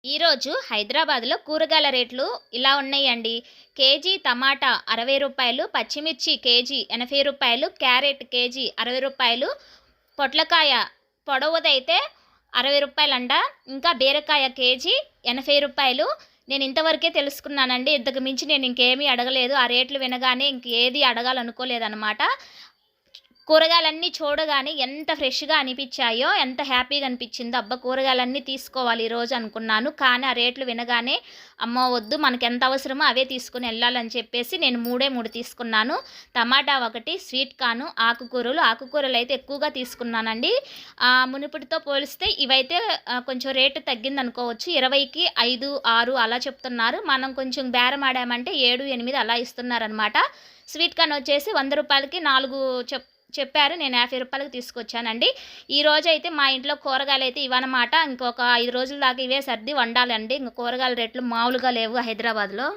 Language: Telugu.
ఈరోజు హైదరాబాద్లో కూరగాయల రేట్లు ఇలా ఉన్నాయండి. కేజీ టమాటా రూ. 60, పచ్చిమిర్చి కేజీ రూ. 80, క్యారెట్ కేజీ రూ. 60, పొట్లకాయ పొడవుదైతే రూ. 60 అంట. ఇంకా బీరకాయ కేజీ రూ. 80. నేను ఇంతవరకే తెలుసుకున్నానండి. ఇంతకు మించి నేను ఇంకేమీ అడగలేదు. ఆ రేట్లు వినగానే ఇంకేది అడగాలనుకోలేదన్నమాట. కూరగాయలన్నీ చూడగానే ఎంత ఫ్రెష్‌గా అనిపించాయో, ఎంత హ్యాపీగా అనిపించిందో. అబ్బా! కూరగాయలన్నీ తీసుకోవాలి ఈరోజు అనుకున్నాను. కానీ ఆ రేట్లు వినగానే అమ్మో! వద్దు, మనకెంత అవసరమో అవే తీసుకొని ఎళ్ళాలని చెప్పేసి నేను 3 తీసుకున్నాను. టమాటా ఒకటి, స్వీట్ కార్న్, ఆకుకూరలైతే ఎక్కువగా తీసుకున్నానండి. మునుపటితో పోలిస్తే ఇవైతే కొంచెం రేటు తగ్గిందనుకోవచ్చు. 20కి 5, 6 అలా చెప్తున్నారు. మనం కొంచెం బేరం ఆడామంటే 7, 8 అలా ఇస్తున్నారనమాట. స్వీట్ కార్న్ వచ్చేసి రూ. 100కి 4 చెప్పారు. నేను రూ. 50కి తీసుకొచ్చానండి. ఈరోజైతే మా ఇంట్లో కూరగాయలైతే ఇవన్నమాట. ఇంకొక 5 రోజుల దాకా ఇవే సర్ది వండాలండి. ఇంక కూరగాయల రేట్లు మామూలుగా లేవు హైదరాబాద్‌లో.